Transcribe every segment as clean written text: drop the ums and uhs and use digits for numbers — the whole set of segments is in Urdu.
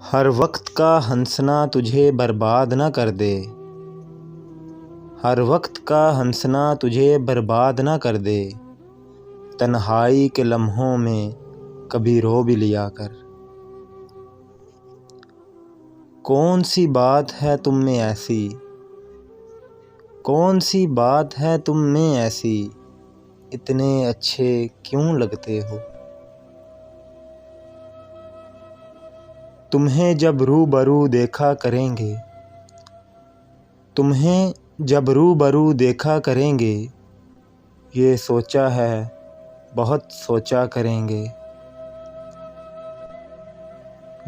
ہر وقت کا ہنسنا تجھے برباد نہ کر دے، ہر وقت کا ہنسنا تجھے برباد نہ کر دے، تنہائی کے لمحوں میں کبھی رو بھی لیا کر۔ کون سی بات ہے تم میں ایسی، کون سی بات ہے تم میں ایسی، اتنے اچھے کیوں لگتے ہو؟ تمہیں جب روبرو دیکھا کریں گے، تمہیں جب روبرو دیکھا کریں گے، یہ سوچا ہے بہت سوچا کریں گے۔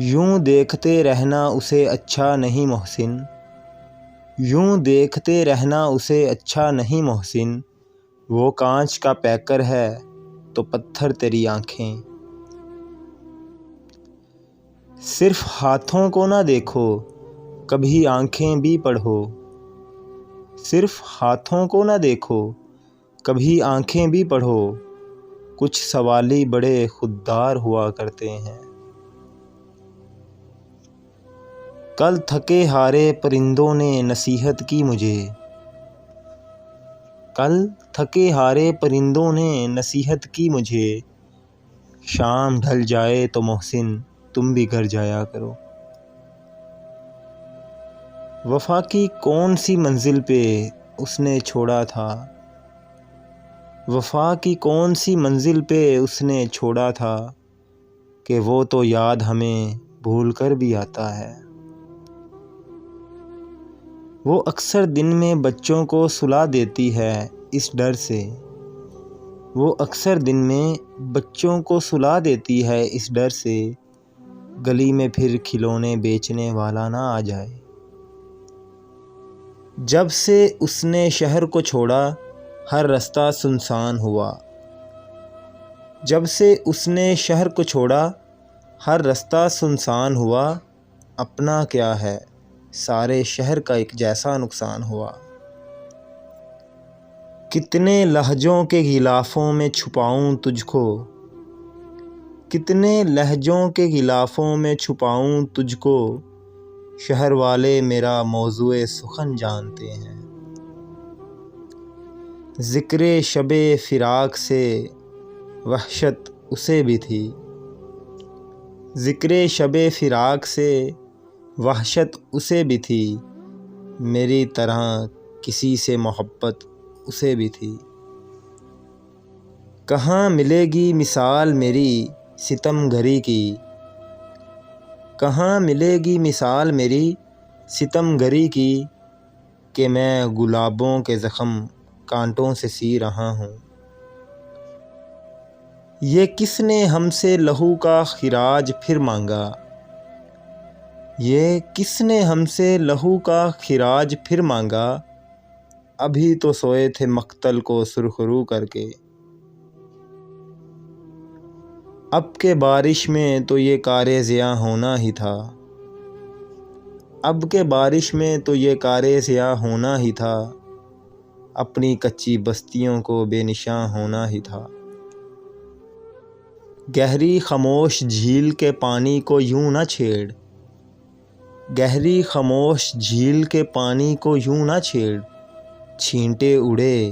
یوں دیکھتے رہنا اسے اچھا نہیں محسن، یوں دیکھتے رہنا اسے اچھا نہیں محسن، وہ کانچ کا پیکر ہے تو پتھر تیری آنکھیں۔ صرف ہاتھوں کو نہ دیکھو، کبھی آنکھیں بھی پڑھو، صرف ہاتھوں کو نہ دیکھو، کبھی آنکھیں بھی پڑھو، کچھ سوالی بڑے خوددار ہوا کرتے ہیں۔ کل تھکے ہارے پرندوں نے نصیحت کی مجھے، کل تھکے ہارے پرندوں نے نصیحت کی مجھے، شام ڈھل جائے تو محسن تم بھی گھر جایا کرو۔ وفا کی کون سی منزل پہ اس نے چھوڑا تھا، وفا کی کون سی منزل پہ اس نے چھوڑا تھا، کہ وہ تو یاد ہمیں بھول کر بھی آتا ہے۔ وہ اکثر دن میں بچوں کو سلا دیتی ہے اس ڈر سے، وہ اکثر دن میں بچوں کو سلا دیتی ہے اس ڈر سے، گلی میں پھر کھلونے بیچنے والا نہ آ جائے۔ جب سے اس نے شہر کو چھوڑا ہر رستہ سنسان ہوا، جب سے اس نے شہر کو چھوڑا ہر رستہ سنسان ہوا، اپنا کیا ہے سارے شہر کا ایک جیسا نقصان ہوا۔ کتنے لہجوں کے غلافوں میں چھپاؤں تجھ کو، کتنے لہجوں کے غلافوں میں چھپاؤں تجھ کو، شہر والے میرا موضوع سخن جانتے ہیں۔ ذکر شب فراق سے وحشت اسے بھی تھی، ذکر شب فراق سے وحشت اسے بھی تھی، میری طرح کسی سے محبت اسے بھی تھی۔ کہاں ملے گی مثال میری ستم گھری کی، کہاں ملے گی مثال میری ستم گھری کی، کہ میں گلابوں کے زخم کانٹوں سے سی رہا ہوں۔ یہ کس نے ہم سے لہو کا خراج پھر مانگا، یہ کس نے ہم سے لہو کا خراج پھر مانگا، ابھی تو سوئے تھے مقتل کو سرخ رو کر کے۔ اب کے بارش میں تو یہ کار ضیاء ہونا ہی تھا، اب کے بارش میں تو یہ کار ضیاء ہونا ہی تھا، اپنی کچی بستیوں کو بے نشاں ہونا ہی تھا۔ گہری خاموش جھیل کے پانی کو یوں نہ چھیڑ، گہری خاموش جھیل کے پانی کو یوں نہ چھیڑ، چھینٹے اڑے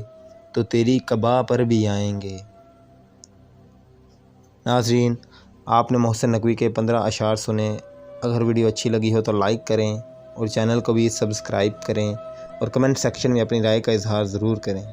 تو تیری قبا پر بھی آئیں گے۔ ناظرین، آپ نے محسن نقوی کے 15 اشعار سنے۔ اگر ویڈیو اچھی لگی ہو تو لائک کریں اور چینل کو بھی سبسکرائب کریں اور کمنٹ سیکشن میں اپنی رائے کا اظہار ضرور کریں۔